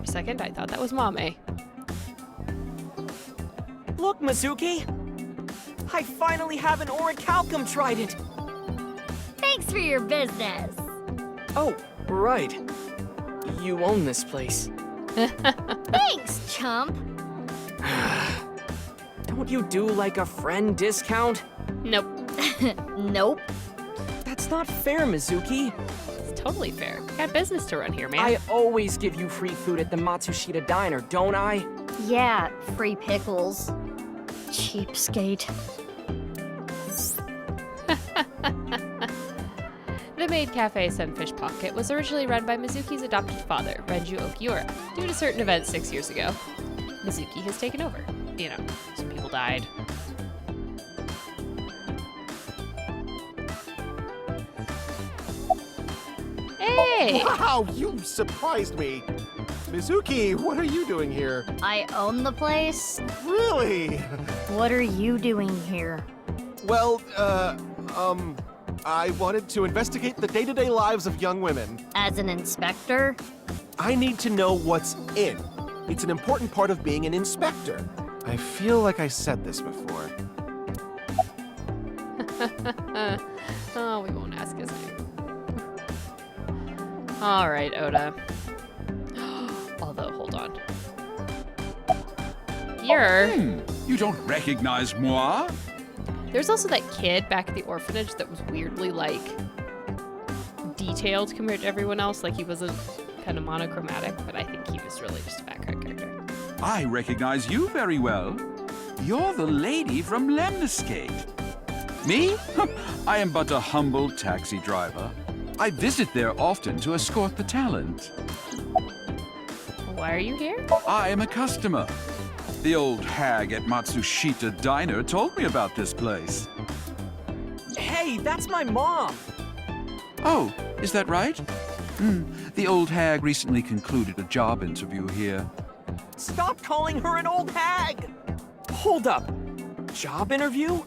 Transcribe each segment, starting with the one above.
a second, I thought that was Mame. Look, Mizuki! I finally have an orichalcum trident! Thanks for your business. Oh, right. You own this place. Thanks, chump. Don't you do like a friend discount? Nope. Nope. That's not fair, Mizuki. It's totally fair. Got business to run here, man. I always give you free food at the Matsushita Diner, don't I? Yeah, free pickles. Cheapskate. The maid cafe Sunfish Pocket was originally run by Mizuki's adopted father, Renju Okiura. Due to certain events 6 years ago, Mizuki has taken over. You know, some people died. Hey! Wow, you surprised me. Mizuki, what are you doing here? I own the place. Really? What are you doing here? Well, I wanted to investigate the day-to-day lives of young women. As an inspector? I need to know what's in. It's an important part of being an inspector. I feel like I said this before. Oh, we won't ask his name. All right, Oda. Although, hold on. You don't recognize moi? There's also that kid back at the orphanage that was weirdly, like, detailed compared to everyone else. Like, he wasn't kind of monochromatic, but I think he was really just a background character. I recognize you very well. You're the lady from Lemniscate. Me? I am but a humble taxi driver. I visit there often to escort the talent. Why are you here? I am a customer. The old hag at Matsushita Diner told me about this place. Hey, that's my mom! Oh, is that right? The old hag recently concluded a job interview here. Stop calling her an old hag! Hold up. Job interview?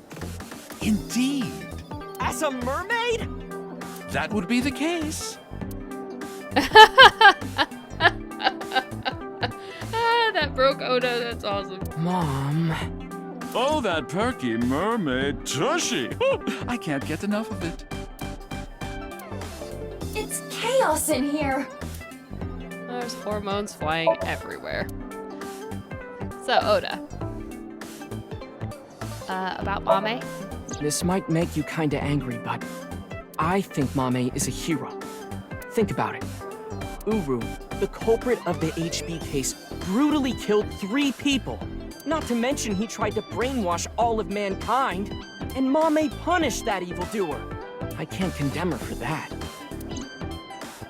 Indeed. As a mermaid? That would be the case. That broke Oda. That's awesome. Mom. Oh, that perky mermaid tushy. I can't get enough of it. It's chaos in here. There's hormones flying everywhere. So, Oda. About Mame? This might make you kinda angry, but I think Mame is a hero. Think about it. Uru, the culprit of the HB case, brutally killed 3 people. Not to mention he tried to brainwash all of mankind. And Mame punished that evildoer. I can't condemn her for that.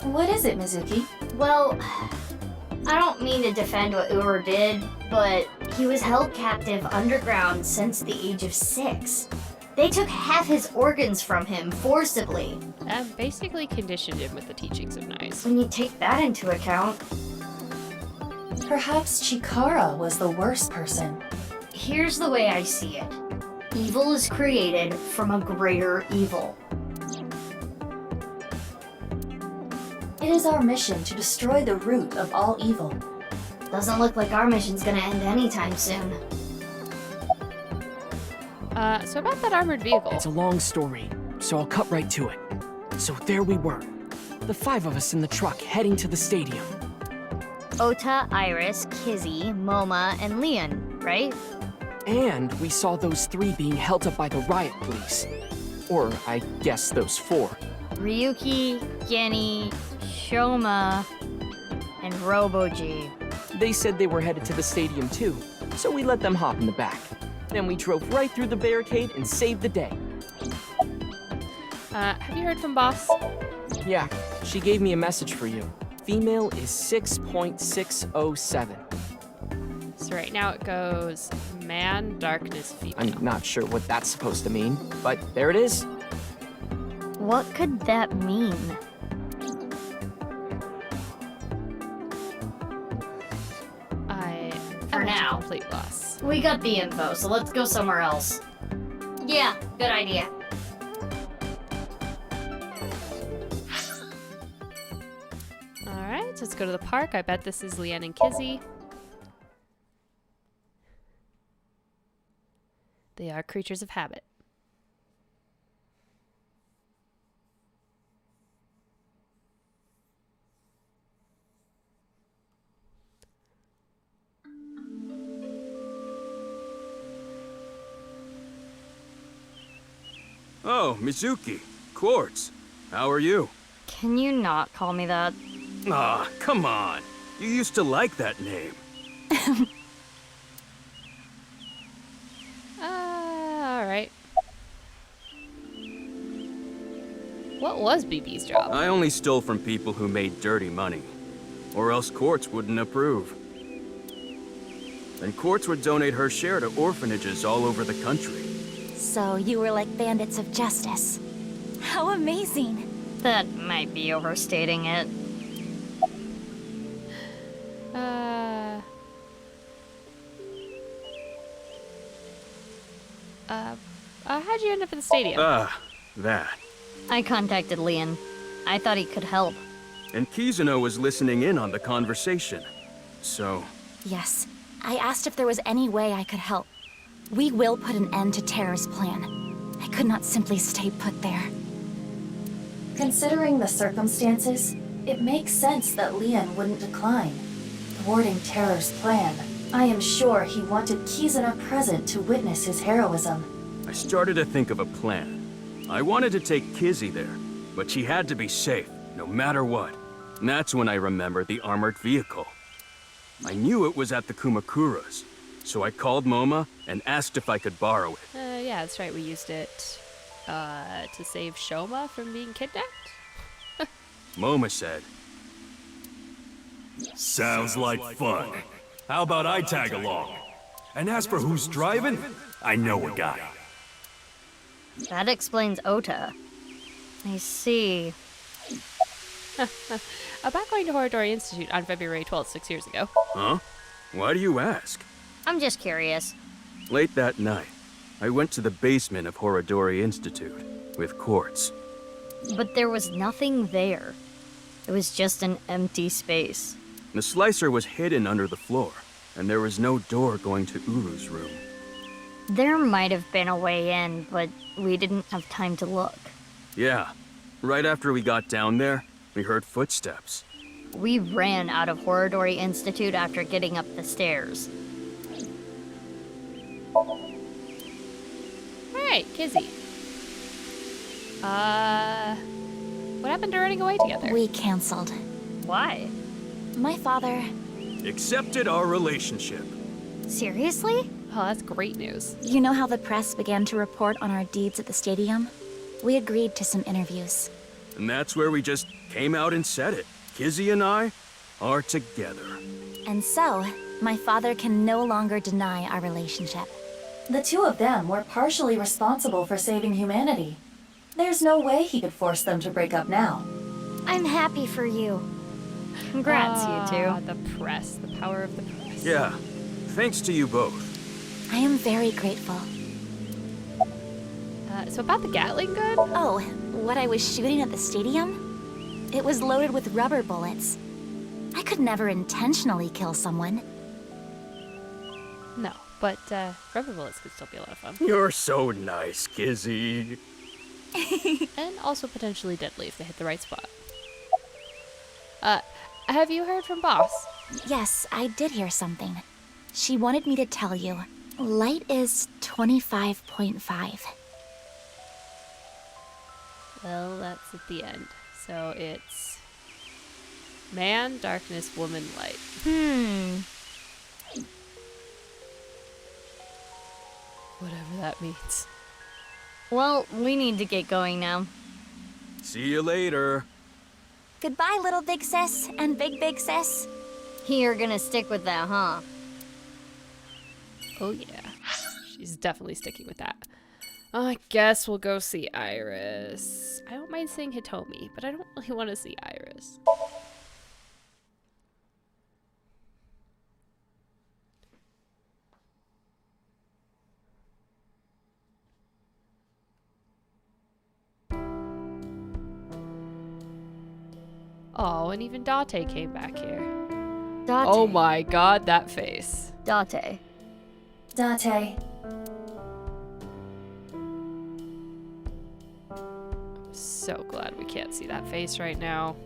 What is it, Mizuki? Well, I don't mean to defend what Uru did, but he was held captive underground since the age of 6. They took half his organs from him forcibly. And basically conditioned him with the teachings of Naix. When you take that into account, Perhaps Chikara was the worst person. here's the way I see it. Evil is created from a greater evil. It is our mission to destroy the root of all evil. Doesn't look like our mission's gonna end anytime soon. So about that armored vehicle. It's a long story, so I'll cut right to it. So there we were. The 5 of us in the truck heading to the stadium. Ota, Iris, Kizzy, Moma, and Leon, right? And we saw those 3 being held up by the riot police. Or, I guess those 4. Ryuki, Genny, Shoma, and Roboji. They said they were headed to the stadium too, so we let them hop in the back. Then we drove right through the barricade and saved the day. Have you heard from Boss? Yeah, she gave me a message for you. Female is 6.607. So right now it goes man, darkness, female. I'm not sure what that's supposed to mean, but there it is. What could that mean? I For am at a now. complete loss. We got the info, so let's go somewhere else. Yeah, good idea. Alright, so let's go to the park. I bet this is Leanne and Kizzy. They are creatures of habit. Oh, Mizuki. Quartz. How are you? Can you not call me that? Ah, come on. You used to like that name. Alright. What was BB's job? I only stole from people who made dirty money. Or else Quartz wouldn't approve. Then Quartz would donate her share to orphanages all over the country. So you were like bandits of justice. How amazing! That might be overstating it. How'd you end up at the stadium? That. I contacted Leon. I thought he could help. And Kizuno was listening in on the conversation. So, Yes, I asked if there was any way I could help. We will put an end to Terror's plan. I could not simply stay put there. Considering the circumstances, it makes sense that Leon wouldn't decline. Thwarting Terror's plan, I am sure he wanted Kizuna present to witness his heroism. I started to think of a plan. I wanted to take Kizzy there, but she had to be safe, no matter what. And that's when I remembered the armored vehicle. I knew it was at the Kumakuras, so I called Moma and asked if I could borrow it. Yeah, that's right. We used it to save Shoma from being kidnapped. Moma said, Sounds like fun. How about I tag along? And as for who's driving, I know a guy. That explains Ota. I see. About going to Horodori Institute on February 12th, 6 years ago. Huh? Why do you ask? I'm just curious. Late that night, I went to the basement of Horodori Institute with Quartz. But there was nothing there. It was just an empty space. The slicer was hidden under the floor, and there was no door going to Uru's room. There might have been a way in, but we didn't have time to look. Yeah, right after we got down there, we heard footsteps. We ran out of Horodori Institute after getting up the stairs. Alright, Kizzy. What happened to running away together? We canceled. Why? My father... Accepted our relationship. Seriously? Oh, that's great news. You know how the press began to report on our deeds at the stadium? We agreed to some interviews. And that's where we just came out and said it. Kizzy and I are together. And so, my father can no longer deny our relationship. The two of them were partially responsible for saving humanity. There's no way he could force them to break up now. I'm happy for you. Congrats, you two. The press. The power of the press. Yeah, thanks to you both. I am very grateful. So about the Gatling gun? Oh, what I was shooting at the stadium? It was loaded with rubber bullets. I could never intentionally kill someone. No, but rubber bullets could still be a lot of fun. You're so nice, Kizzy. And also potentially deadly if they hit the right spot. Have you heard from Boss? Yes, I did hear something. She wanted me to tell you. Light is 25.5. Well, that's at the end. So it's man, darkness, woman, light. Whatever that means. Well, we need to get going now. See you later. Goodbye, little big sis and big sis. You're gonna stick with that, huh? Oh yeah, she's definitely sticking with that. I guess we'll go see Iris. I don't mind seeing Hitomi, but I don't really want to see Iris. Oh, and even Date came back here. Date. Oh my god, that face. Date. Date. So glad we can't see that face right now.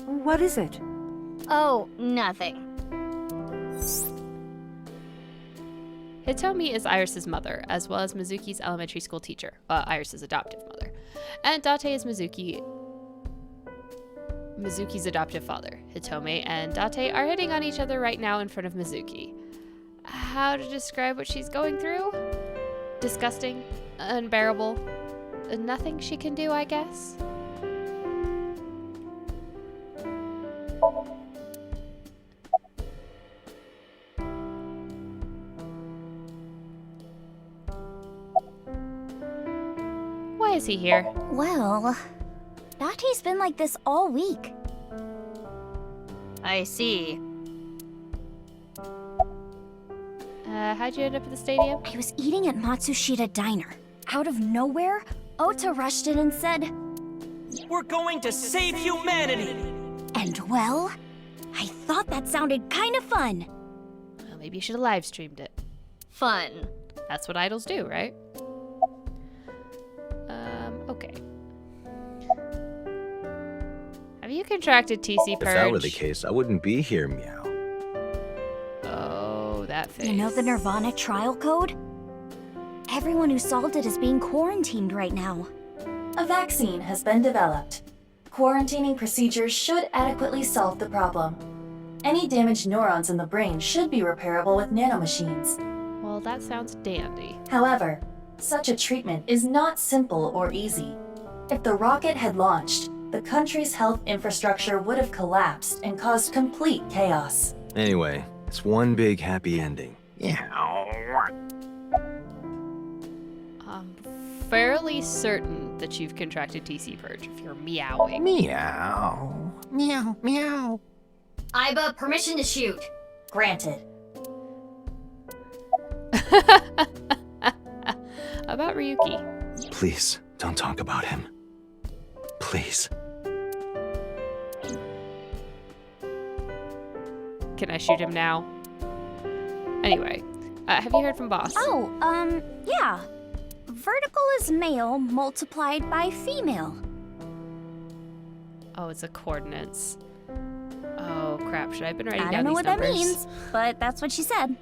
What is it? Oh, nothing. Hitomi is Iris's mother, as well as Mizuki's elementary school teacher, Iris's adoptive mother. And Date is Mizuki's adoptive father. Hitomi and Date are hitting on each other right now in front of Mizuki. How to describe what she's going through? Disgusting, unbearable, nothing she can do, I guess. Why is he here? Well, Date's been like this all week. I see. How'd you end up at the stadium? I was eating at Matsushita Diner. Out of nowhere, Ota rushed in and said, We're going to save humanity! and well, I thought that sounded kind of fun. Well, maybe you should have live streamed it. Fun. That's what idols do, right? Okay. Have you contracted TC Purge? If that were the case, I wouldn't be here, meow. Oh, that face. You know the nirvanA trial code? Everyone who solved it is being quarantined right now. A vaccine has been developed. Quarantining procedures should adequately solve the problem. Any damaged neurons in the brain should be repairable with nanomachines. Well, that sounds dandy. However, such a treatment is not simple or easy. If the rocket had launched, the country's health infrastructure would have collapsed and caused complete chaos. Anyway, it's one big happy ending. Yeah. I'm fairly certain that you've contracted TC Purge if you're meowing. Meow. Meow, meow. Iba, permission to shoot. Granted. About Ryuki. Please, don't talk about him. Please. Can I shoot him now? Anyway, have you heard from Boss? Oh, yeah. Vertical is male multiplied by female. Oh, it's a coordinates. Oh, crap. Should I have been writing I down don't know these what numbers? that means, but that's what she said.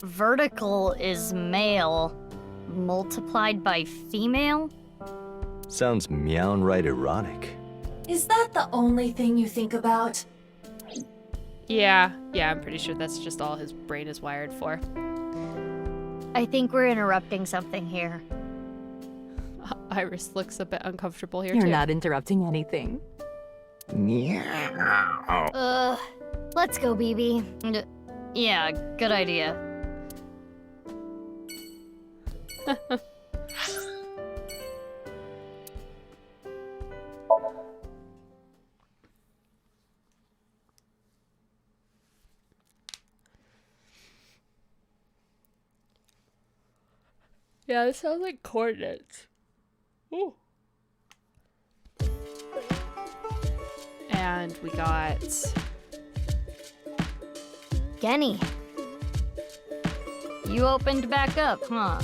Vertical is male multiplied by female? Sounds meown right erotic. Is that the only thing you think about? Yeah, I'm pretty sure that's just all his brain is wired for. I think we're interrupting something here. Iris looks a bit uncomfortable here, You're too. not interrupting anything. Meow. Let's go, BB. Yeah, good idea. Yeah, this sounds like coordinates. Ooh. And we got... Genny. You opened back up, huh?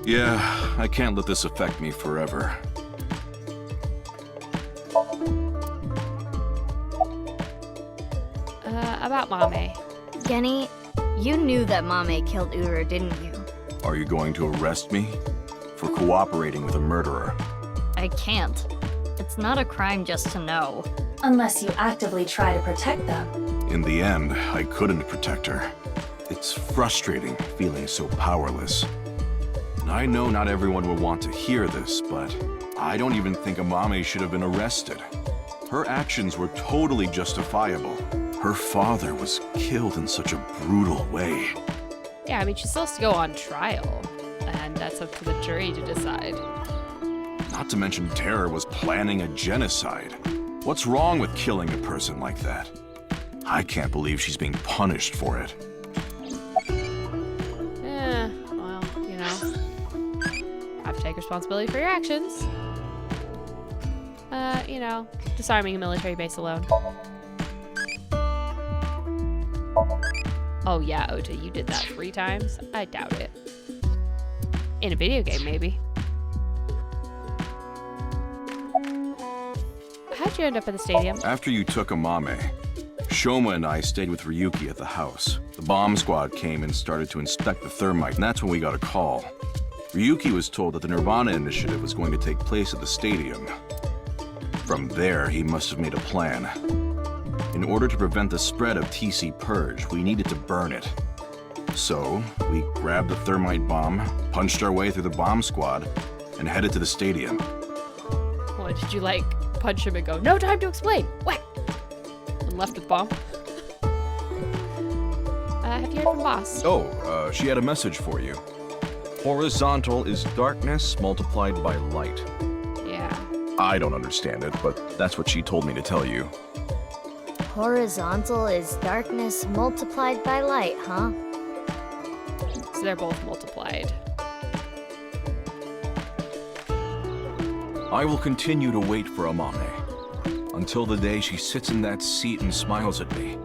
Yeah, I can't let this affect me forever. About Mame. Genny, you knew that Mame killed Uru, didn't you? Are you going to arrest me? For cooperating with a murderer? I can't. It's not a crime just to know. Unless you actively try to protect them. In the end, I couldn't protect her. It's frustrating feeling so powerless. And I know not everyone will want to hear this, but I don't even think Amame should have been arrested. Her actions were totally justifiable. Her father was killed in such a brutal way. Yeah, I mean, she's supposed to go on trial, and that's up to the jury to decide. Not to mention Terror was planning a genocide. What's wrong with killing a person like that? I can't believe she's being punished for it. Well, you know, have to take responsibility for your actions. You know, disarming a military base alone. Oh yeah, Ota, you did that 3 times? I doubt it. In a video game, maybe. How'd you end up at the stadium? After you took Amame, Shoma and I stayed with Ryuki at the house. The bomb squad came and started to inspect the thermite, and that's when we got a call. Ryuki was told that the nirvanA initiative was going to take place at the stadium. From there, he must have made a plan. In order to prevent the spread of TC Purge, we needed to burn it. So, we grabbed the thermite bomb, punched our way through the bomb squad, and headed to the stadium. What, did you like punch him and go, no time to explain, whack, and left with the bomb? Have you heard from Boss? Oh, she had a message for you. Horizontal is darkness multiplied by light. Yeah. I don't understand it, but that's what she told me to tell you. Horizontal is darkness multiplied by light, huh? So they're both multiplied. I will continue to wait for Amame until the day she sits in that seat and smiles at me.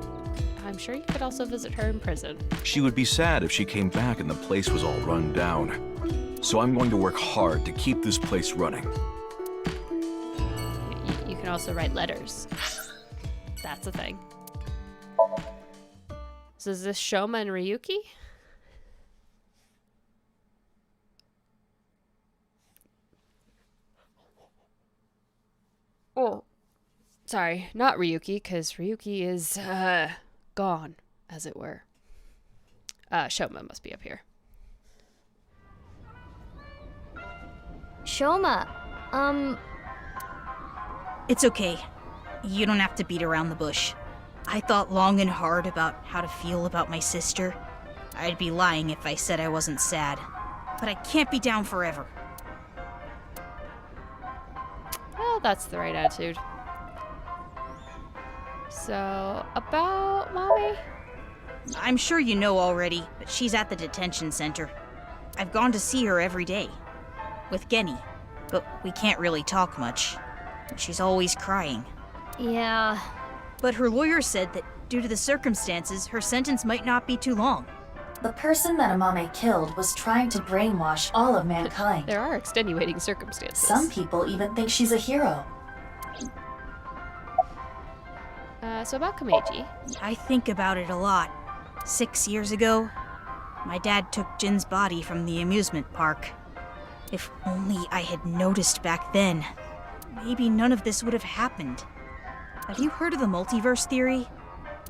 I'm sure you could also visit her in prison. She would be sad if she came back and the place was all run down. So I'm going to work hard to keep this place running. You can also write letters. That's a thing. So is this Shoma and Ryuki? Oh, sorry, not Ryuki, because Ryuki is, gone, as it were. Shoma must be up here. Shoma, It's okay. You don't have to beat around the bush. I thought long and hard about how to feel about my sister. I'd be lying if I said I wasn't sad. But I can't be down forever. Well, that's the right attitude. So, about Mommy? I'm sure you know already, but she's at the detention center. I've gone to see her every day. With Genny. But we can't really talk much. She's always crying. yeah. But her lawyer said that due to the circumstances, her sentence might not be too long. The person that Amame killed was trying to brainwash all of mankind. There are extenuating circumstances. Some people even think she's a hero. So about Komeiji. I think about it a lot. 6 years ago, my dad took Jin's body from the amusement park. If only I had noticed back then, maybe none of this would have happened. Have you heard of the multiverse theory?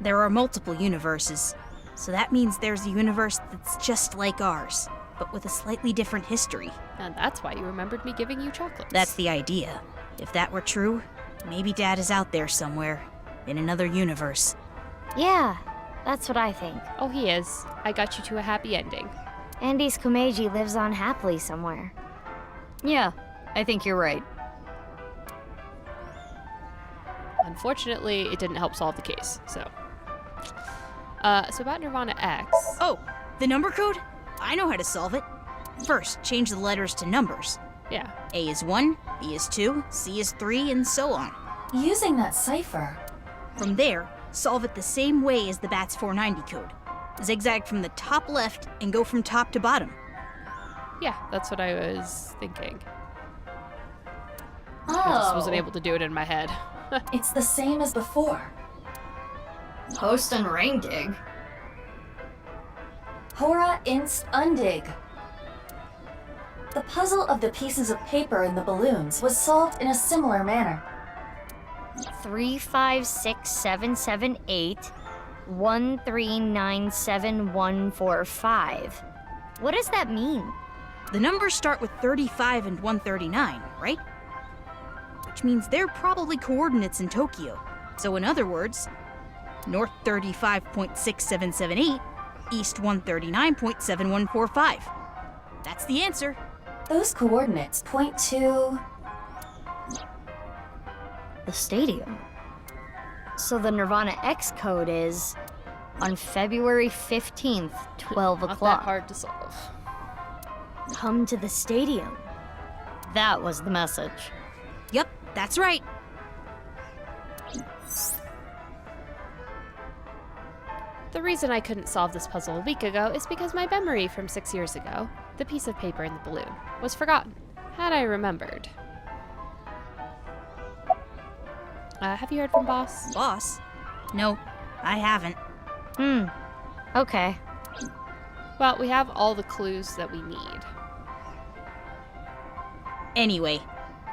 There are multiple universes, so that means there's a universe that's just like ours, but with a slightly different history. And that's why you remembered me giving you chocolates. That's the idea. If that were true, maybe Dad is out there somewhere, in another universe. Yeah, that's what I think. Oh, he is. I got you to a happy ending. Andy's Komeiji lives on happily somewhere. Yeah, I think you're right. Unfortunately, it didn't help solve the case, so. So about nirvanA X. Oh, the number code? I know how to solve it. First, change the letters to numbers. Yeah. A is 1, B is 2, C is 3, and so on. Using that cipher. From there, solve it the same way as the BATS 490 code. Zigzag from the top left and go from top to bottom. Yeah, that's what I was thinking. Oh. I just wasn't able to do it in my head. It's the same as before. Post and ring dig. Hora inst undig. The puzzle of the pieces of paper in the balloons was solved in a similar manner. 3, 5, 6, 7, 7, 8, 1, 3, 9, 7, 1, 4, 5. What does that mean? The numbers start with 35 and 139, right? Which means they're probably coordinates in Tokyo. So in other words, north 35.6778, east 139.7145. That's the answer. Those coordinates point to... The stadium. So the nirvanA X code is on February 15th, 12 Not o'clock. that hard to solve. Come to the stadium. That was the message. Yep, that's right. The reason I couldn't solve this puzzle a week ago is because my memory from 6 years ago, the piece of paper in the balloon, was forgotten. Had I remembered. Have you heard from Boss? Boss? No, I haven't. Okay. Well, we have all the clues that we need. Anyway,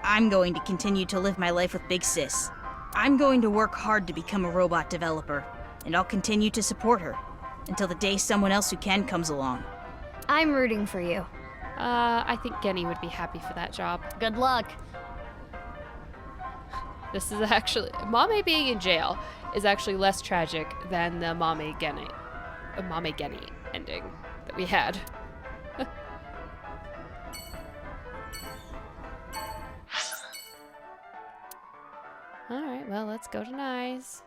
I'm going to continue to live my life with Big Sis. I'm going to work hard to become a robot developer, and I'll continue to support her until the day someone else who can comes along. I'm rooting for you. I think Genny would be happy for that job. Good luck. This is actually... Mame being in jail is actually less tragic than the Mame Genny ending that we had. Alright, well, let's go to Naix.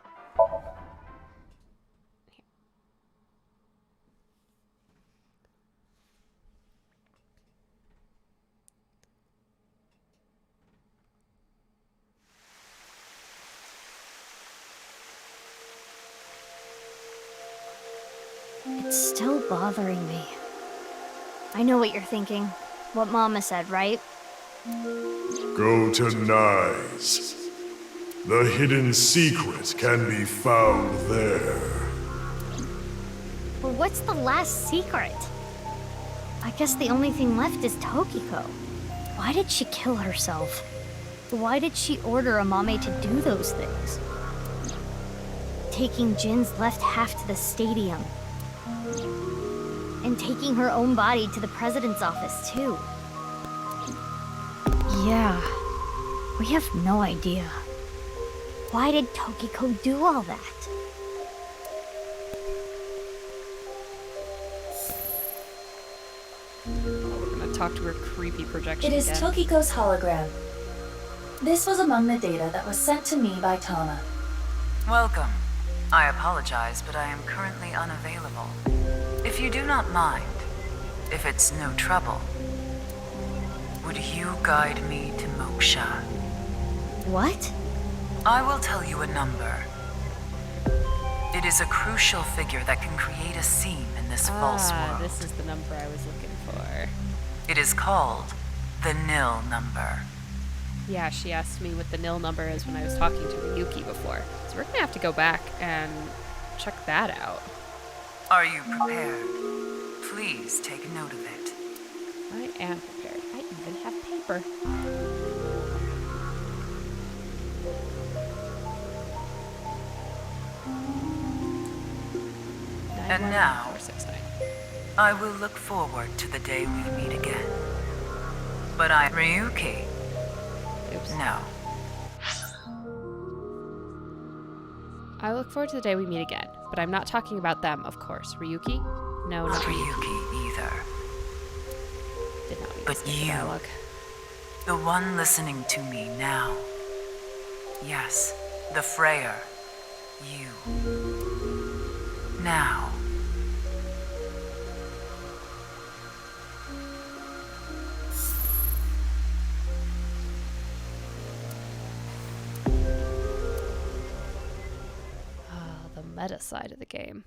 It's still bothering me. I know what you're thinking. What Mama said, right? Go to Naix. The hidden secret can be found there. Well, what's the last secret? I guess the only thing left is Tokiko. Why did she kill herself? Why did she order Amame to do those things? Taking Jin's left half to the stadium. And taking her own body to the president's office, too. Yeah, we have no idea. Why did Tokiko do all that? We're gonna talk to her creepy projection It is again. Tokiko's hologram. This was among the data that was sent to me by Tama. Welcome. I apologize, but I am currently unavailable. If you do not mind, if it's no trouble, would you guide me to Moksha? What? I will tell you a number. It is a crucial figure that can create a seam in this false world. This is the number I was looking for. It is called the nil number. Yeah, she asked me what the nil number is when I was talking to Ryuki before. So we're gonna have to go back and check that out. Are you prepared? Please take note of it. I am prepared. I even have paper. And now, 469. I will look forward to the day we meet again. But Ryuki. Oops. No. I look forward to the day we meet again, but I'm not talking about them, of course. Ryuki? No, not Ryuki. Ryuki either. Did not mean But to skip the you. dialogue. The one listening to me now. Yes, the Freyer. You. Now. The meta side of the game.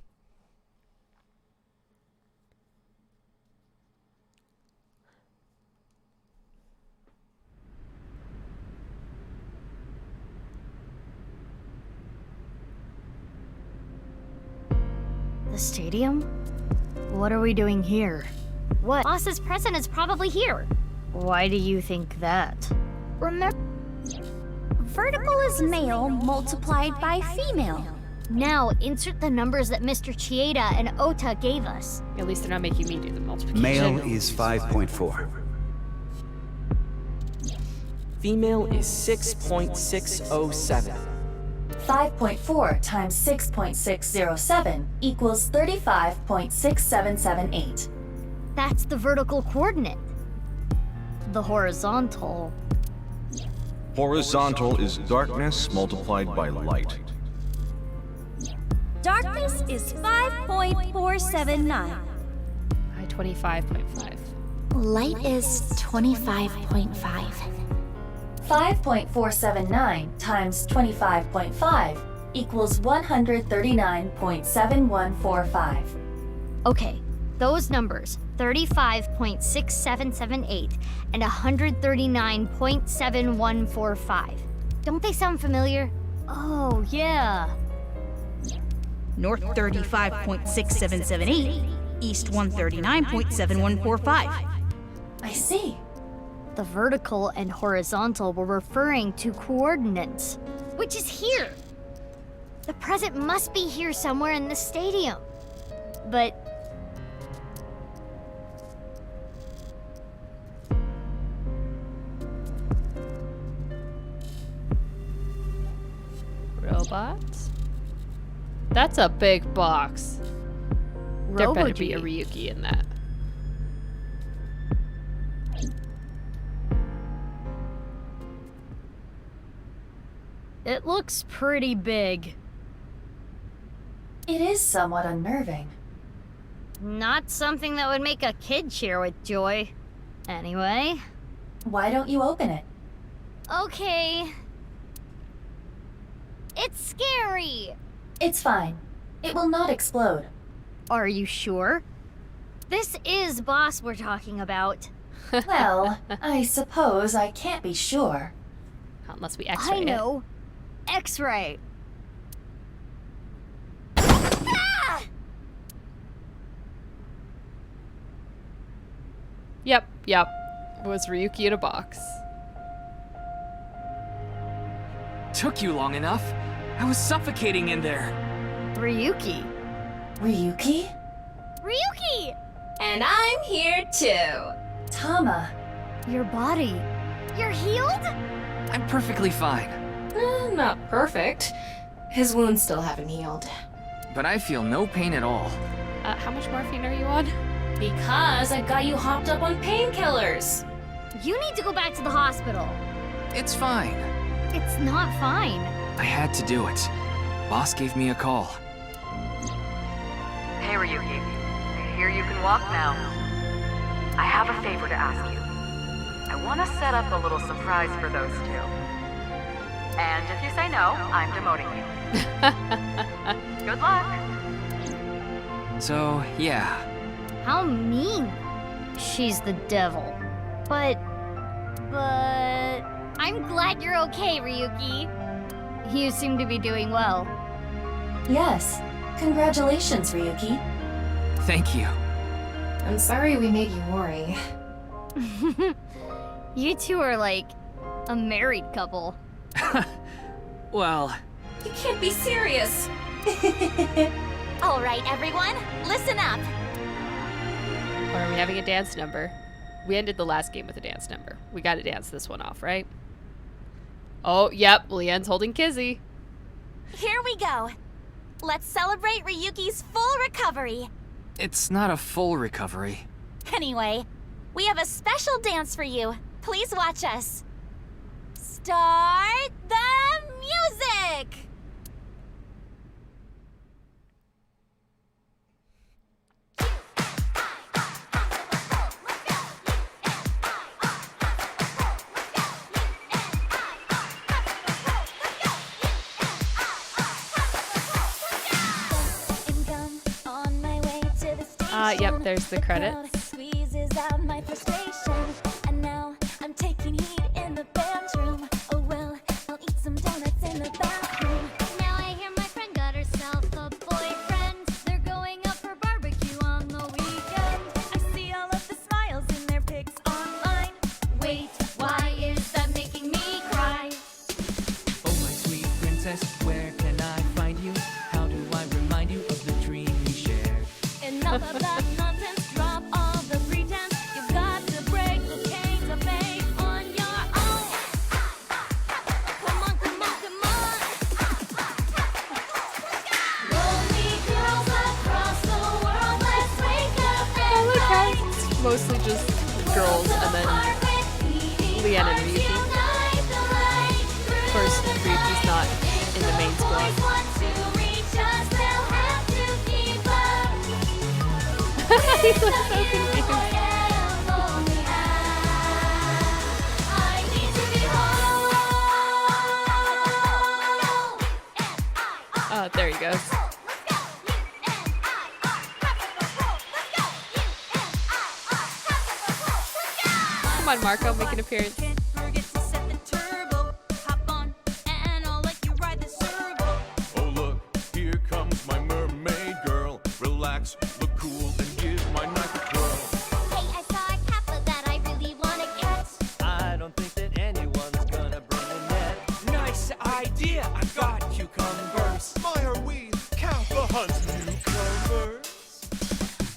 The stadium? What are we doing here? What? Boss's present is probably here. Why do you think that? Remember, vertical is male multiplied by female. Now, insert the numbers that Mr. Chieda and Ota gave us. At least they're not making me do the multiplication. Male is 5.4. Female is 6.607. 5.4 times 6.607 equals 35.6778. That's the vertical coordinate. The horizontal... Horizontal is darkness multiplied by light. Darkness is 5.479. I 25.5. Light is 25.5. 5.479 times 25.5 equals 139.7145. Okay, those numbers, 35.6778 and 139.7145. Don't they sound familiar? Oh, yeah. North 35.6778, east 139.7145. I see. The vertical and horizontal were referring to coordinates, which is here. The present must be here somewhere in the stadium. But Robots? That's a big box. There better be a Ryuki in that. it looks pretty big. It is somewhat unnerving. Not something that would make a kid cheer with joy. Anyway. Why don't you open it? Okay. It's scary. It's fine. It will not explode. Are you sure? This is Boss we're talking about. Well, I suppose I can't be sure. Unless we X-ray I know. X-ray. Yep. It was Ryuki in a box. Took you long enough. I was suffocating in there. Ryuki. Ryuki? Ryuki! And I'm here too. Tama. Your body. You're healed? I'm perfectly fine. Not perfect. His wounds still haven't healed. But I feel no pain at all. How much morphine are you on? Because I got you hopped up on painkillers. You need to go back to the hospital. It's fine. It's not fine. I had to do it. Boss gave me a call. Hey, Ryuki. I hear you can walk now. I have a favor to ask you. I want to set up a little surprise for those two. And if you say no, I'm demoting you. Good luck. So, yeah. How mean. She's the devil. But I'm glad you're okay, Ryuki. You seem to be doing well. Yes. Congratulations, Ryuki. Thank you. I'm sorry we made you worry. You two are like a married couple. Well... You can't be serious. All right, everyone, listen up. Or are we having a dance number? We ended the last game with a dance number. We gotta dance this one off, right? Oh, yep, Leanne's holding Kizzy. Here we go. Let's celebrate Ryuki's full recovery. It's not a full recovery. Anyway, we have a special dance for you. Please watch us. Start the music! Yep, there's the credits. Squeezes out my frustration, and now I'm taking heat in the bedroom. Oh well, I'll eat some donuts in the bathroom. Now I hear my friend got herself a boyfriend. They're going up for barbecue on the weekend. I see all of the smiles in their pics online. Wait, why is that making me cry? Oh, my sweet princess, where can I find you? How do I remind you of the dream we shared? Enough of that nonsense, drop all the pretense. You've got to break the chains of fate on your own. Come on, come on, come on. Lonely girls across the world, let's wake up and fight. It's mostly just girls and then Leanne and Ryuki. Of course, Ryuki's not in the main squad. He looks so confused. There he goes. Come on, Marco, make an appearance. Oh look, here comes my mermaid girl. Relax, look cool, and give my knife a twirl. Hey, I saw a kappa that I really want to catch. I don't think that anyone's gonna bring a net. Nice idea! I've got cucumbers. My, are we kappa hunt newcomers?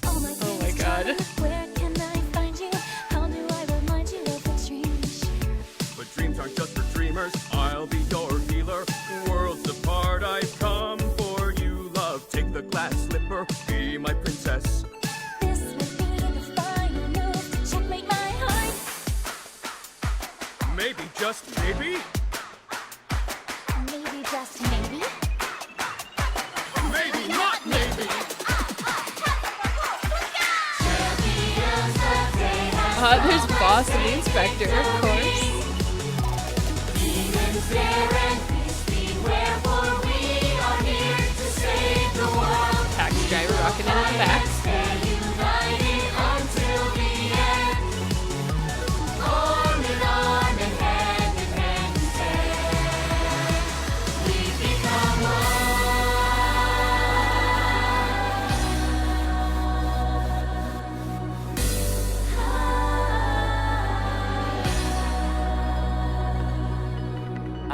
Oh my Oh my god. Where can I find you? How do I remind you of the dream we share? But dreams aren't just for dreamers. I'll be your healer. Worlds apart, I've come for you, love. Take the glass slipper, be my princess. This would be the final move to checkmate my heart. Maybe, just maybe, Maybe, just maybe. maybe not maybe. There's Boss and the Inspector, of course. Taxi driver rocking in at the back.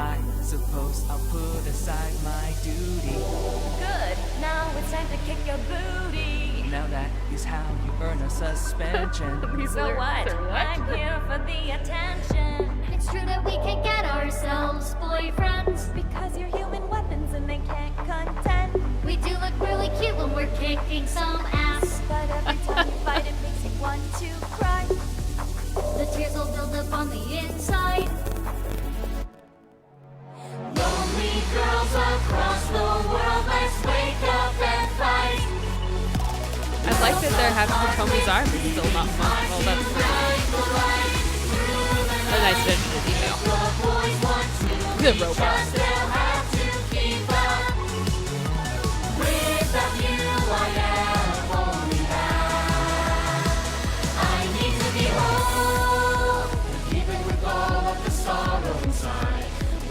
I suppose I'll put aside my duty. Good. Now it's time to kick your booty. Now that is how you earn a suspension. So what? I'm here for the attention. It's true that we can get ourselves boyfriends because you're human weapons and they can't contend. We do look really cute when we're kicking some ass, but every time you fight, it makes you want to cry. The tears will build up on the inside. Lonely girls across the world, let's wake up and fight. I like that they're having Hitomi's arm is still not functional. That's a nice attention to detail. The robot.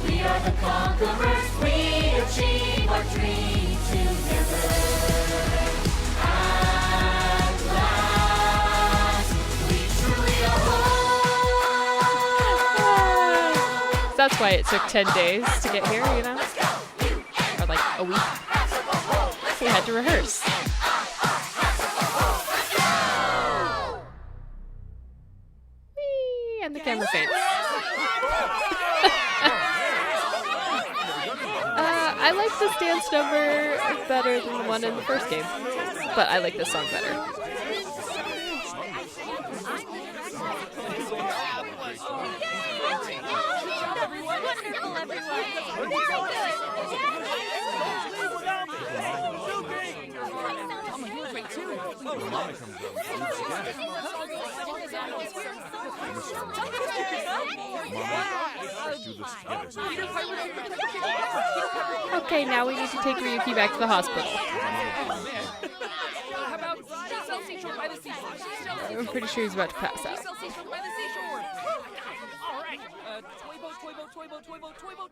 We are the conquerors, we achieve our dream together. At last, we truly are home. That's why it took 10 days to get here, you know? Or like a week. We had to rehearse. Whee! And the camera fades. I like this dance number better than the one in the first game, but I like this song better. Okay, now we need to take Ryuki back to the hospital. I'm pretty sure he's about to pass out.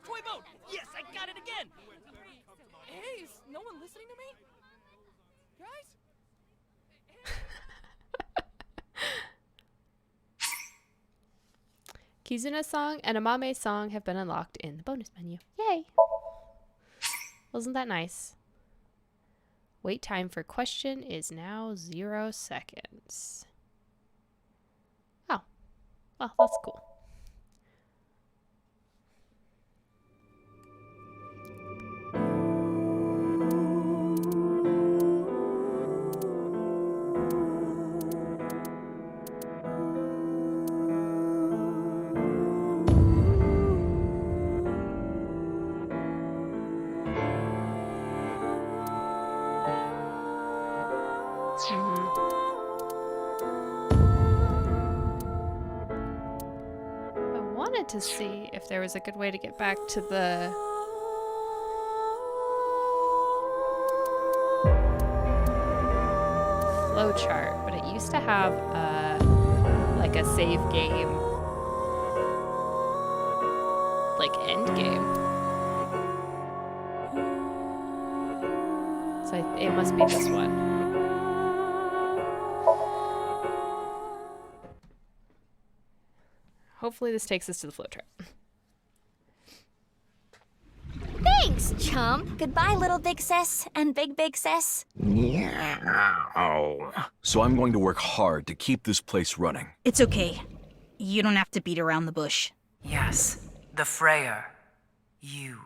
Toy boat! Yes, I got it again! Hey, is no one listening to me? Guys? Kizuna's song and Amame's song have been unlocked in the bonus menu. Yay! Wasn't that nice? Wait time for question is now 0 seconds. Oh. Well, that's cool. I wanted to see if there was a good way to get back to the flowchart, but it used to have like a save game, like end game. So it must be this one. Hopefully this takes us to the flowchart. Thanks, chump. Goodbye, little big sis and big sis. So I'm going to work hard to keep this place running. It's okay. You don't have to beat around the bush. Yes, the Freyer. You.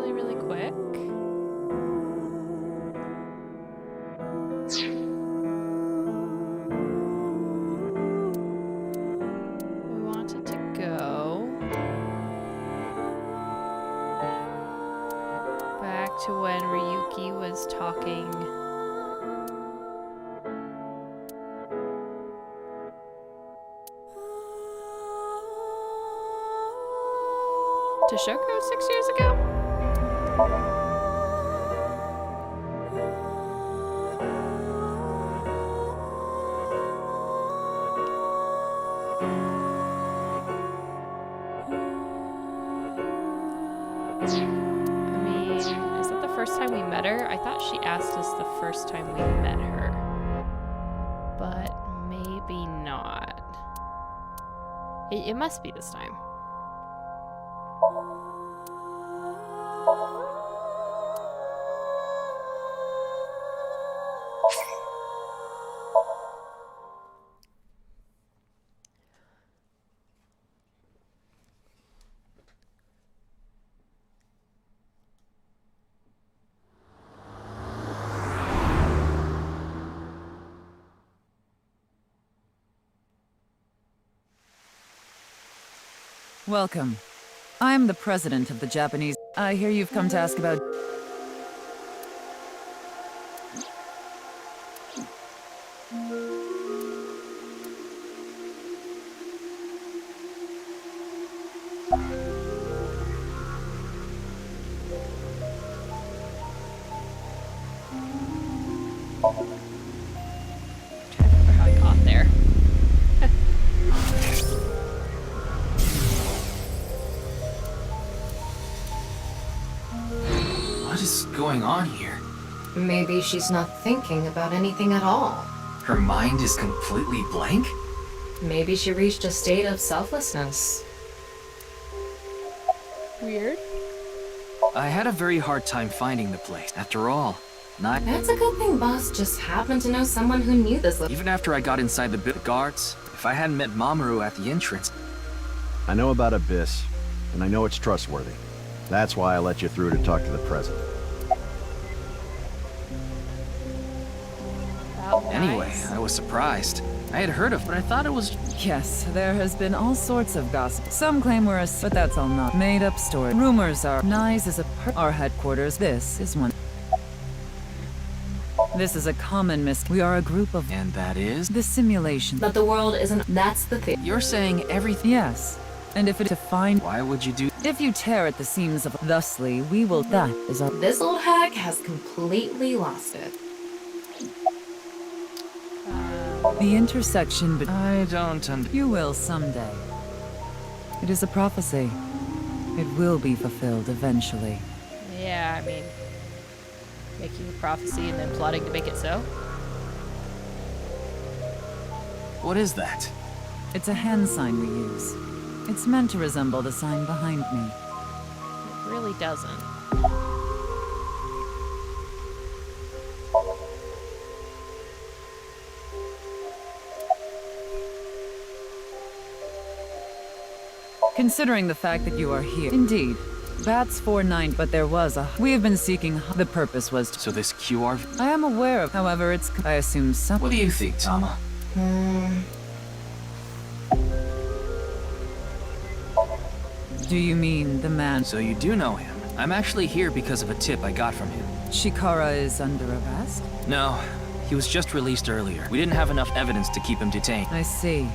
Really quick. We wanted to go back to when Ryuki was talking to Shoko 6 years ago? I mean, is that the first time we met her? I thought she asked us the first time we met her. But maybe not. It must be this time. Welcome. I'm the president of the Japanese. I hear you've come to ask about... How I got there. What is going on here? Maybe she's not thinking about anything at all. Her mind is completely blank? Maybe she reached a state of selflessness. Weird. I had a very hard time finding the place. After all, That's a good thing Boss just happened to know someone who knew this. even after I got inside the guards, if I hadn't met Mamoru at the entrance... I know about Abyss, and I know it's trustworthy. That's why I let you through to talk to the president. Anyway, I was surprised. I had heard of, but I thought it was... Yes, there has been all sorts of gossip. Some claim we're a... but that's all not made-up story. Rumors are... Naix is our headquarters. This is one. This is a common we are a group of... And that is? The simulation. But the world isn't... That's the thing. You're saying everything... Yes. And if it to find... Why would you do... If you tear at the seams of... Thusly, we will... That is our... This old hag has completely lost it. The intersection but I don't You will someday. It is a prophecy. It will be fulfilled eventually. Yeah, I mean, making a prophecy and then plotting to make it so. What is that? It's a hand sign we use. It's meant to resemble the sign behind me. It really doesn't. Considering the fact that you are here. Indeed. Bats 49, but there was a... We have been seeking... The purpose was to... So this QR... I am aware of... However, it's... I assume some... What do you think, Tama? Do you mean the man... So you do know him. I'm actually here because of a tip I got from him. Shikara is under arrest? No, he was just released earlier. We didn't have enough evidence to keep him detained. I see.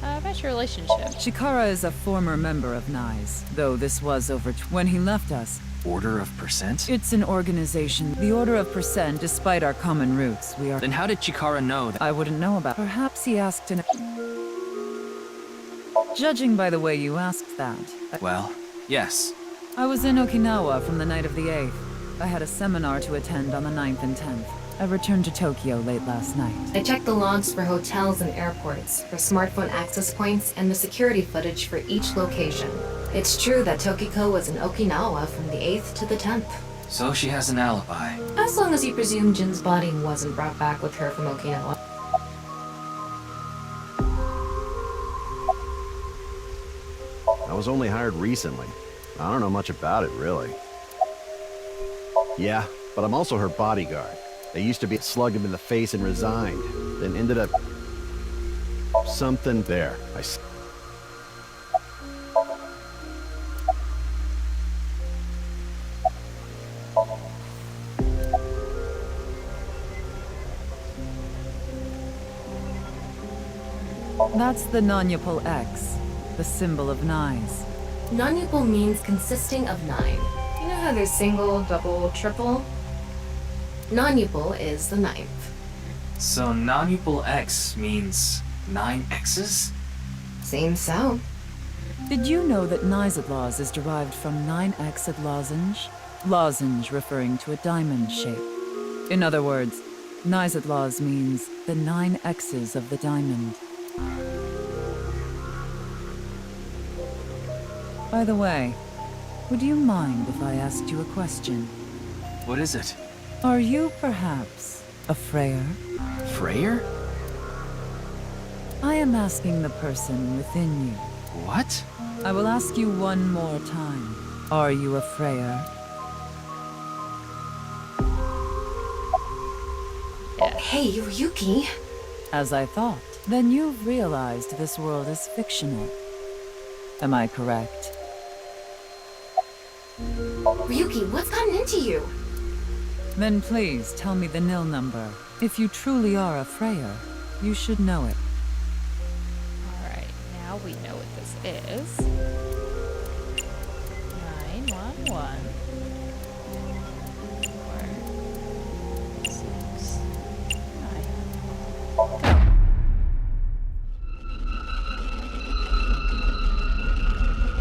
About your relationship. Chikara is a former member of Naix, though this was over when he left us. Order of Percent? It's an organization. The Order of Percent, despite our common roots, we are... Then how did Chikara know that? I wouldn't know about... Perhaps he asked in... Judging by the way you asked that... Well, yes. I was in Okinawa from the night of the 8th. I had a seminar to attend on the 9th and 10th. I returned to Tokyo late last night. I checked the logs for hotels and airports, for smartphone access points, and the security footage for each location. It's true that Tokiko was in Okinawa from the 8th to the 10th. So she has an alibi. As long as you presume Jin's body wasn't brought back with her from Okinawa. I was only hired recently. I don't know much about it, really. Yeah, but I'm also her bodyguard. They used to be slugged him in the face and resigned, then ended up... something there. That's the non-Yapal X, the symbol of Naix. Non-Yapal means consisting of 9. You know how there's single, double, triple? Non-Yapal is the 9th. So non-Yapal X means 9 X's? Seems so. Did you know that Naizadlaws is derived from 9-Xed lozenge? Lozenge referring to a diamond shape. In other words, Naizadlaws means the 9 X's of the diamond. By the way, would you mind if I asked you a question? What is it? Are you perhaps a Freyer? Freyer? I am asking the person within you. What? I will ask you one more time. Are you a Freyer? Yeah. Hey, Ryuki. As I thought. Then you've realized this world is fictional. Am I correct? Ryuki, what's gotten into you? Then please tell me the nil number. If you truly are a Freyer, you should know it. Alright, now we know what this is. 911. 4, 6, 9.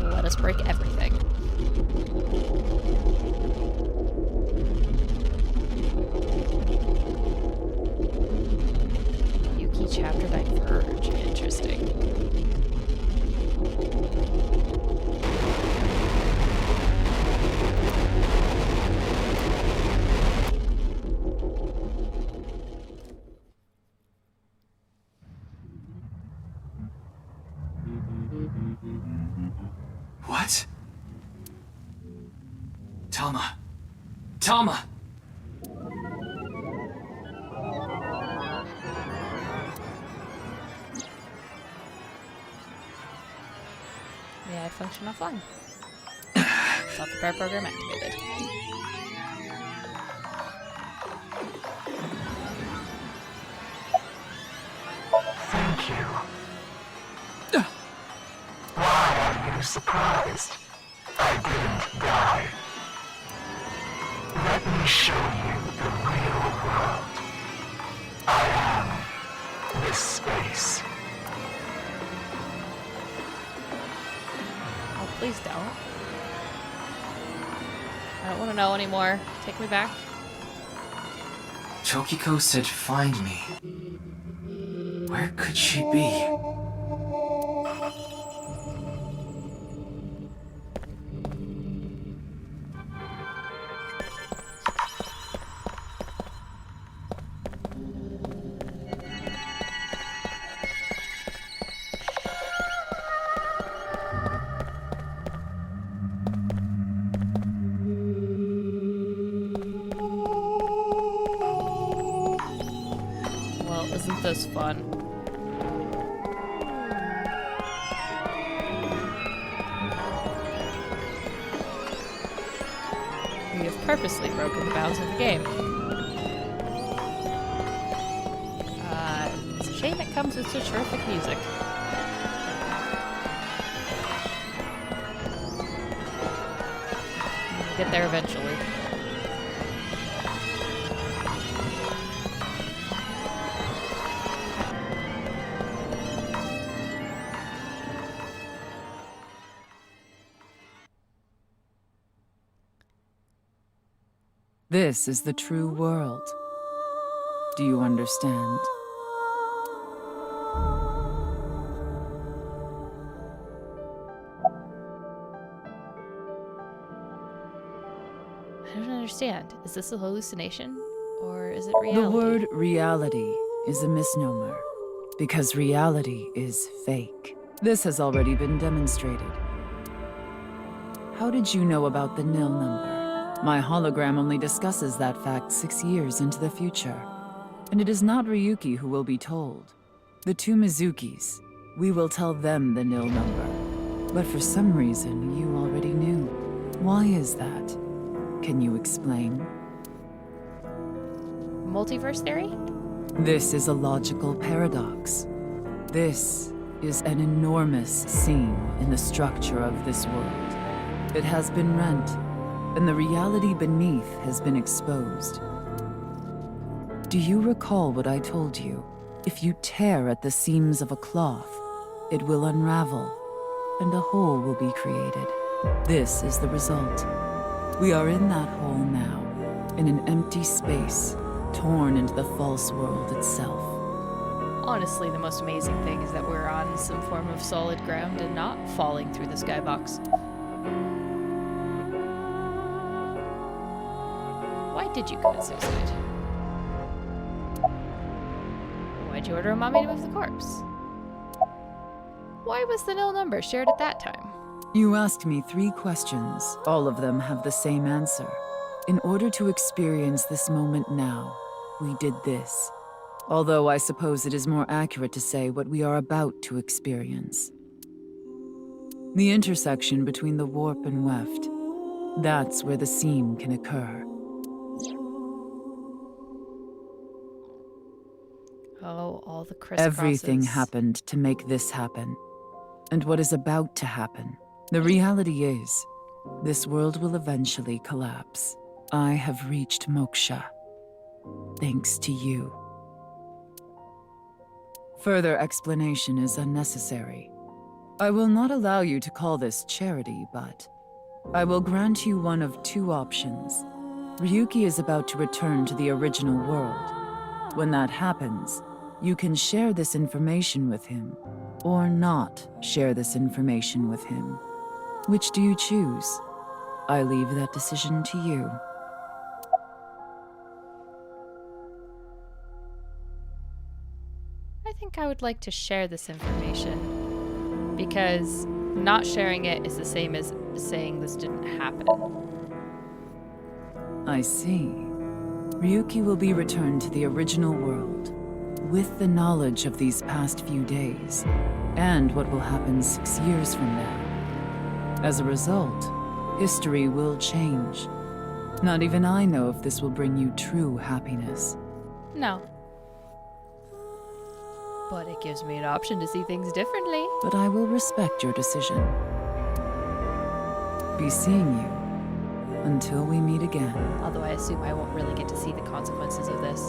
Go. Let us break everything. Yuki chapter Diverge. Interesting. What? Tama! Tama! Yeah, I function offline. Self-repair program activated. Thank you. Why are you surprised? I didn't die. Let me show you the real world. I am this space. Oh, please don't. I don't want to know anymore. Take me back. Tokiko said find me. Where could she be? Isn't this fun? We have purposely broken the bounds of the game. It's a shame it comes with such terrific music. get there eventually. This is the true world. Do you understand? I don't understand. Is this a hallucination? Or is it reality? The word reality is a misnomer, because reality is fake. This has already been demonstrated. How did you know about the nil number? My hologram only discusses that fact 6 years into the future. And it is not Ryuki who will be told. The two Mizukis. We will tell them the nil number. But for some reason, you already knew. Why is that? Can you explain? Multiverse theory? This is a logical paradox. This is an enormous seam in the structure of this world. It has been rent, and the reality beneath has been exposed. Do you recall what I told you? If you tear at the seams of a cloth, it will unravel, and a hole will be created. This is the result. We are in that hole now, in an empty space, torn into the false world itself. Honestly, the most amazing thing is that we're on some form of solid ground and not falling through the skybox. Why did you commit suicide? Why'd you order a mommy to move the corpse? Why was the nil number shared at that time? You asked me 3 questions. All of them have the same answer. In order to experience this moment now, we did this. Although I suppose it is more accurate to say what we are about to experience. The intersection between the warp and weft. That's where the seam can occur. Oh, all the crisscrosses. Everything happened to make this happen. And what is about to happen. The reality is, this world will eventually collapse. I have reached moksha. Thanks to you. Further explanation is unnecessary. I will not allow you to call this charity, but I will grant you one of 2 options. Ryuki is about to return to the original world. When that happens, you can share this information with him, or not share this information with him. Which do you choose? I leave that decision to you. I think I would like to share this information, because not sharing it is the same as saying this didn't happen. I see. Ryuki will be returned to the original world, with the knowledge of these past few days, and what will happen 6 years from now. As a result, history will change. Not even I know if this will bring you true happiness. No. But it gives me an option to see things differently. But I will respect your decision. Be seeing you until we meet again. Although I assume I won't really get to see the consequences of this.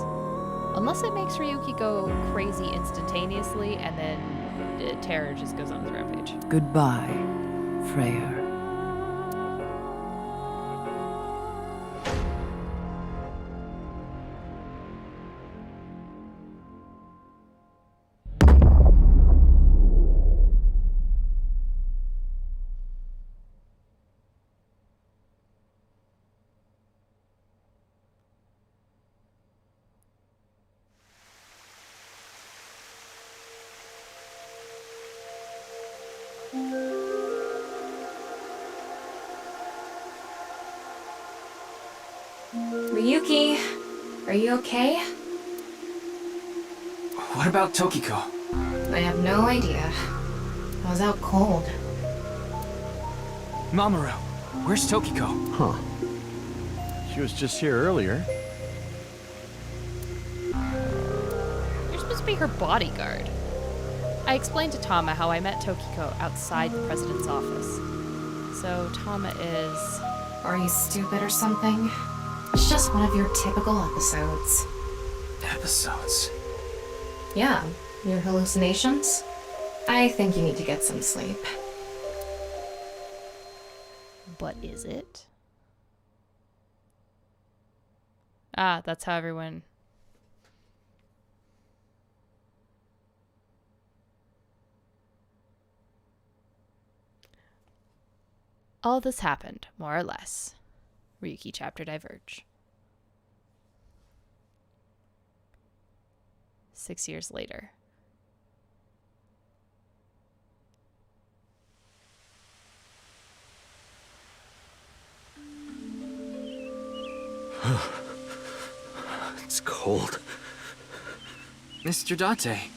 Unless it makes Ryuki go crazy instantaneously and then terror just goes on his rampage. Goodbye, Freyr. Ryuki, are you okay? What about Tokiko? I have no idea. I was out cold. Mamoru, where's Tokiko? Huh. She was just here earlier. You're supposed to be her bodyguard. I explained to Tama how I met Tokiko outside the president's office. So Tama is Are you stupid or something? It's just one of your typical episodes. Episodes? Yeah, your hallucinations? I think you need to get some sleep. But is it? Ah, that's how everyone... All this happened, more or less. Ryuki chapter Diverge. 6 years later. It's cold. Mr. Date.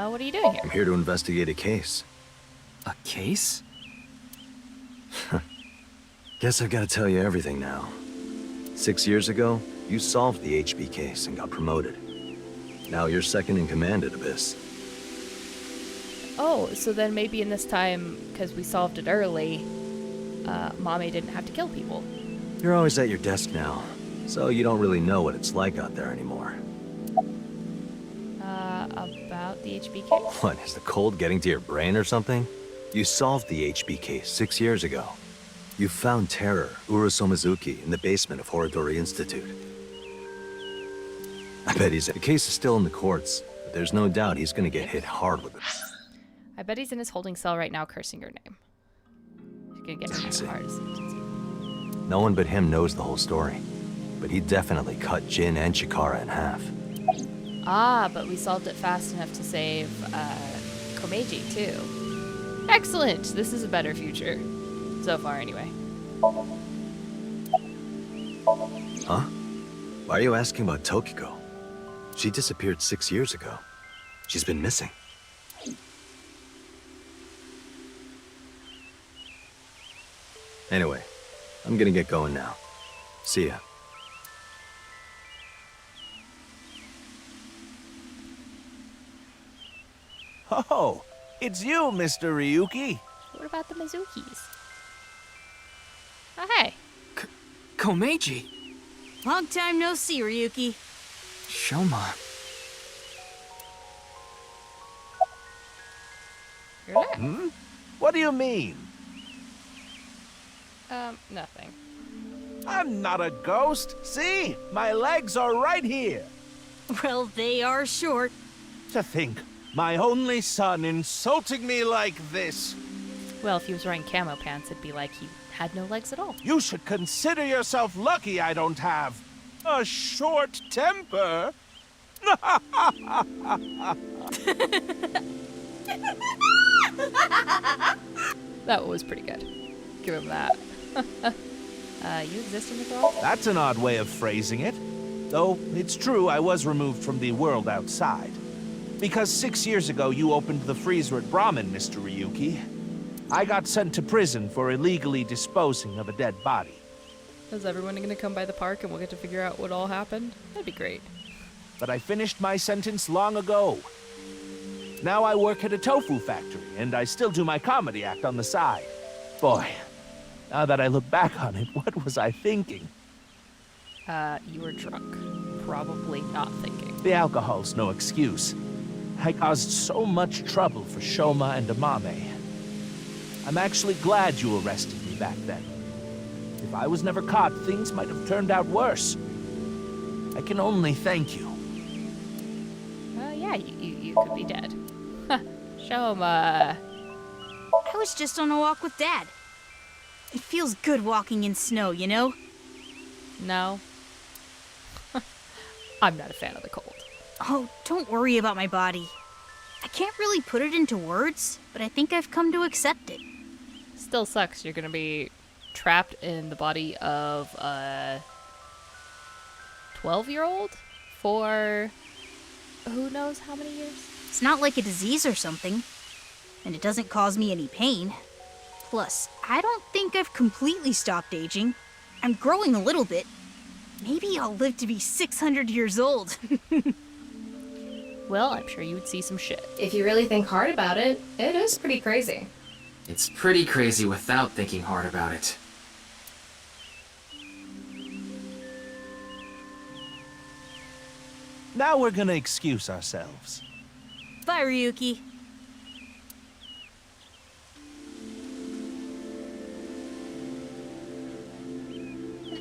What are you doing here? I'm here to investigate a case. A case? Guess I've got to tell you everything now. 6 years ago, you solved the HB case and got promoted. Now you're second in command at Abyss. Oh, so then maybe in this time, because we solved it early, Mame didn't have to kill people. You're always at your desk now, so you don't really know what it's like out there anymore. About the HB case? What, is the cold getting to your brain or something? You solved the HB case 6 years ago. You found Terror, Urusomizuki, in the basement of Horodori Institute. I bet the case is still in the courts, but there's no doubt he's gonna get hit hard with it. I bet he's in his holding cell right now cursing your name. He's gonna get hit hard. No one but him knows the whole story, but he definitely cut Jin and Chikara in half. Ah, but we solved it fast enough to save Komeiji too. Excellent! This is a better future. So far, anyway. Huh? Why are you asking about Tokiko? She disappeared 6 years ago. She's been missing. Anyway, I'm gonna get going now. See ya. Oh, it's you, Mr. Ryuki. What about the Mizukis? Oh, hey. Komeiji. Long time no see, Ryuki. Shoma. Hmm? What do you mean? Nothing. I'm not a ghost. See? My legs are right here. Well, they are short. To think, my only son insulting me like this. Well, if he was wearing camo pants, it'd be like he had no legs at all. You should consider yourself lucky I don't have a short temper. That was pretty good. Give him that. You exist in the world? That's an odd way of phrasing it. Though, it's true I was removed from the world outside. Because 6 years ago you opened the freezer at Brahman, Mr. Ryuki. I got sent to prison for illegally disposing of a dead body. Is everyone gonna come by the park and we'll get to figure out what all happened? That'd be great. But I finished my sentence long ago. Now I work at a tofu factory, and I still do my comedy act on the side. Boy, now that I look back on it, what was I thinking? You were drunk. Probably not thinking. The alcohol's no excuse. I caused so much trouble for Shoma and Amame. I'm actually glad you arrested me back then. If I was never caught, things might have turned out worse. I can only thank you. Yeah, you could be dead. Shoma. I was just on a walk with Dad. It feels good walking in snow, you know? No. I'm not a fan of the cold. Oh, don't worry about my body. I can't really put it into words, but I think I've come to accept it. Still sucks. You're gonna be trapped in the body of a 12-year-old for who knows how many years? It's not like a disease or something, and it doesn't cause me any pain. Plus, I don't think I've completely stopped aging. I'm growing a little bit. Maybe I'll live to be 600 years old. well, I'm sure you would see some shit. If you really think hard about it, it is pretty crazy. It's pretty crazy without thinking hard about it. Now we're gonna excuse ourselves. Bye, Ryuki.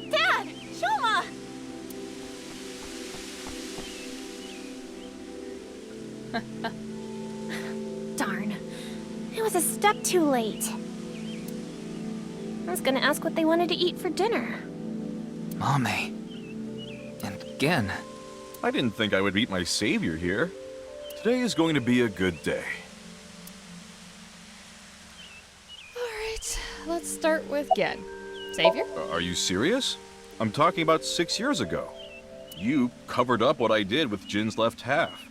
Dad! Shoma! Darn. I was a step too late. I was gonna ask what they wanted to eat for dinner. Mame. And again. I didn't think I would meet my savior here. Today is going to be a good day. Alright, let's start with Gen. Savior? Are you serious? I'm talking about 6 years ago. You covered up what I did with Jin's left half.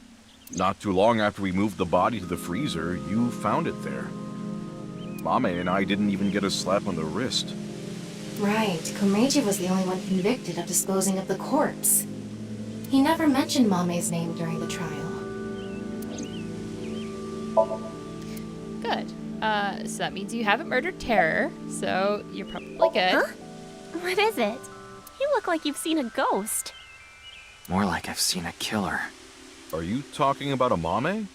Not too long after we moved the body to the freezer, you found it there. Mame and I didn't even get a slap on the wrist. Right, Komeiji was the only one convicted of disposing of the corpse. He never mentioned Mame's name during the trial. Good. So that means you haven't murdered Terror, so you're probably good. Huh? What is it? You look like you've seen a ghost. More like I've seen a killer. Are you talking about a Mame?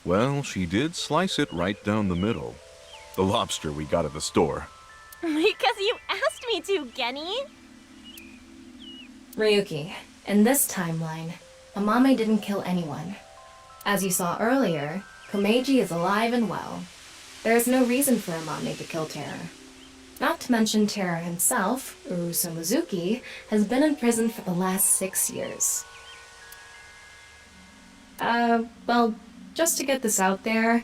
Well, she did slice it right down the middle. The lobster we got at the store. Because you asked me to, Genny. Ryuki, in this timeline, Amame didn't kill anyone. As you saw earlier, Komeiji is alive and well. There is no reason for Amame to kill Terror. Not to mention Terror himself, Uruso Mizuki, has been in prison for the last 6 years. Well, just to get this out there,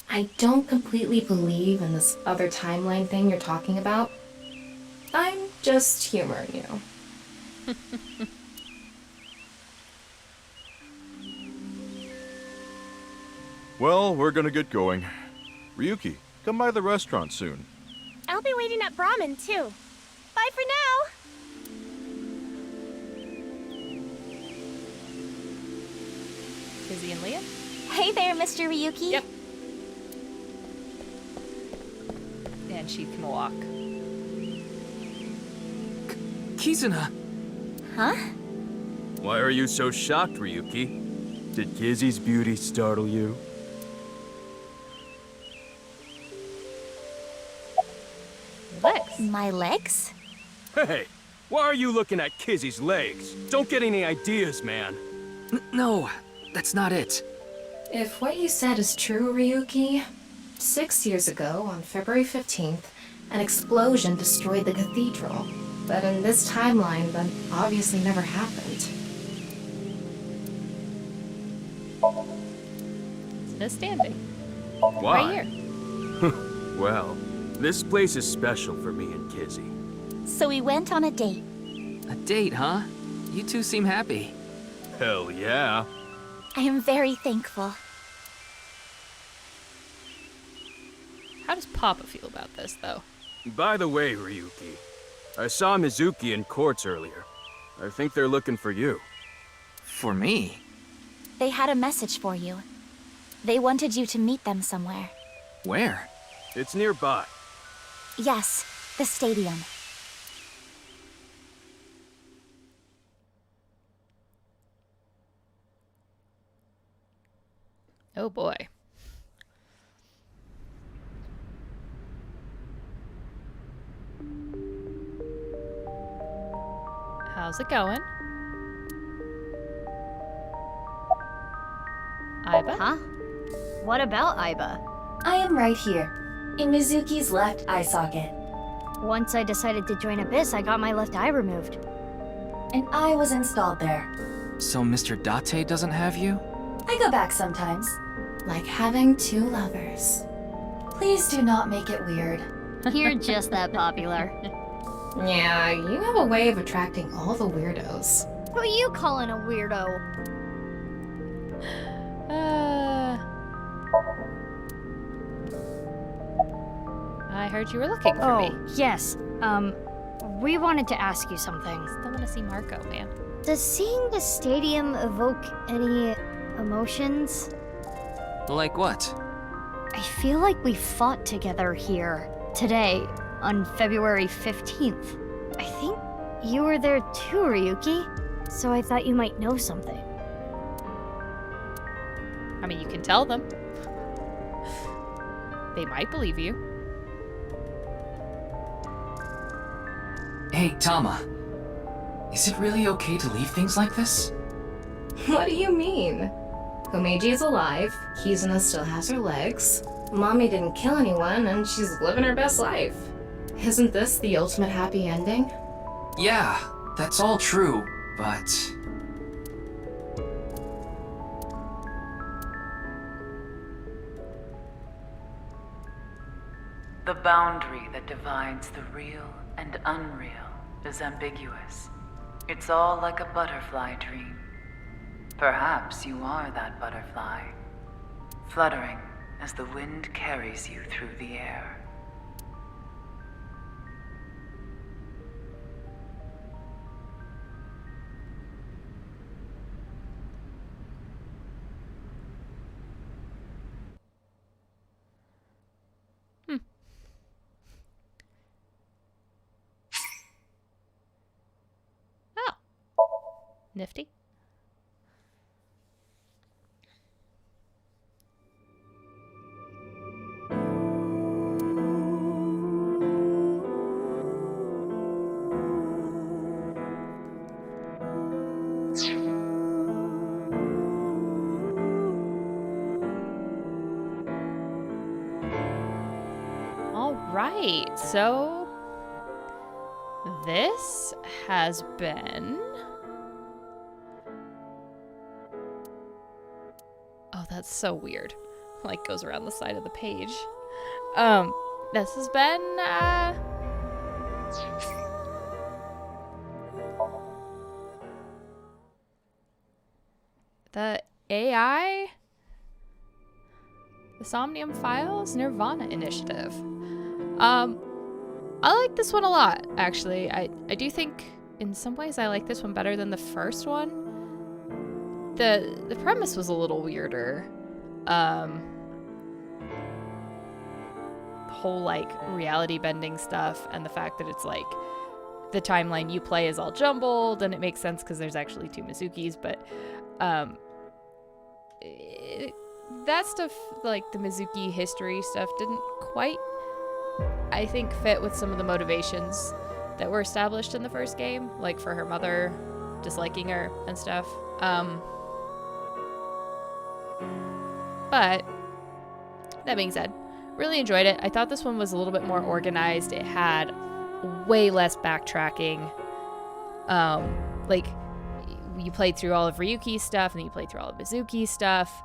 I don't completely believe in this other timeline thing you're talking about. I'm just humoring you. Well, we're gonna get going. Ryuki, come by the restaurant soon. I'll be waiting at Brahman, too. Bye for now! Izzy and Leah? Hey there, Mr. Ryuki. Yep. And she can walk. Kizuna! Huh? Why are you so shocked, Ryuki? Did Kizzy's beauty startle you? Legs. My legs? Hey, why are you looking at Kizzy's legs? Don't get any ideas, man. No, that's not it. If what you said is true, Ryuki, 6 years ago, on February 15th, an explosion destroyed the cathedral. But in this timeline, that obviously never happened. It's standing. Why? Right here. Well, this place is special for me and Kizzy. So we went on a date. A date, huh? You two seem happy. Hell yeah. I am very thankful. How does Papa feel about this, though? By the way, Ryuki, I saw Mizuki in courts earlier. I think they're looking for you. For me? They had a message for you. They wanted you to meet them somewhere. Where? It's nearby. Yes, the stadium. Oh boy. How's it going? Aiba? Huh? What about Aiba? I am right here, in Mizuki's left eye socket. Once I decided to join Abyss, I got my left eye removed. And I was installed there. So Mr. Date doesn't have you? I go back sometimes. Like having two lovers. Please do not make it weird. You're just that popular. Yeah, you have a way of attracting all the weirdos. Who are you calling a weirdo? I heard you were looking for me. Yes. We wanted to ask you something. Still want to see Marco, man. Does seeing the stadium evoke any emotions. Like what? I feel like we fought together here today on February 15th. I think you were there too, Ryuki, so I thought you might know something. I mean, you can tell them. They might believe you. Hey, Tama. Is it really okay to leave things like this? What do you mean? Komeiji is alive, Kizuna still has her legs, Mommy didn't kill anyone, and she's living her best life. Isn't this the ultimate happy ending? Yeah, that's all true, but... The boundary that divides the real and unreal is ambiguous. It's all like a butterfly dream. Perhaps you are that butterfly, fluttering as the wind carries you through the air. Nifty. All right, so this has been... Oh, that's so weird. Like, goes around the side of the page. This has been, the AI, the Somnium Files nirvanA initiative. I like this one a lot, actually. I do think, in some ways, I like this one better than the first one. The premise was a little weirder. The whole, like, reality bending stuff and the fact that it's, like, the timeline you play is all jumbled, and it makes sense because there's actually 2 Mizukis, but, that stuff, like, the Mizuki history stuff didn't quite, I think, fit with some of the motivations that were established in the first game, like for her mother disliking her and stuff. But that being said, really enjoyed it. I thought this one was a little bit more organized. It had way less backtracking. Like, you played through all of Ryuki's stuff, and then you played through all of Mizuki's stuff.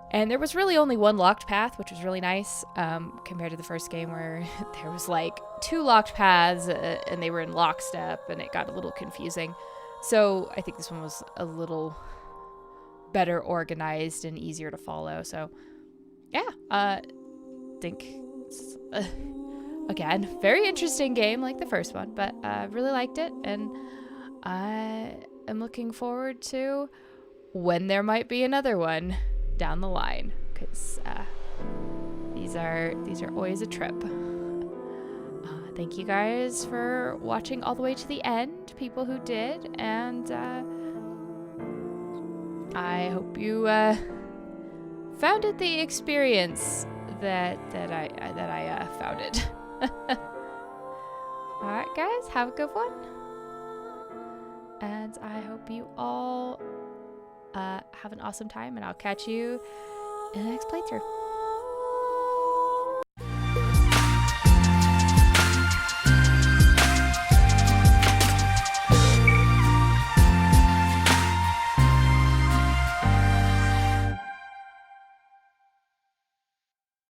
And there was really only one locked path, which was really nice, compared to the first game where there was like 2 locked paths, and they were in lockstep, and it got a little confusing. So I think this one was a little better organized and easier to follow. So yeah, think it's, again, very interesting game like the first one, but I really liked it, and I am looking forward to when there might be another one down the line, because these are always a trip. Thank you guys for watching all the way to the end, people who did, and I hope you found it the experience that I found it. All right, guys, have a good one, and I hope you all have an awesome time, and I'll catch you in the next playthrough.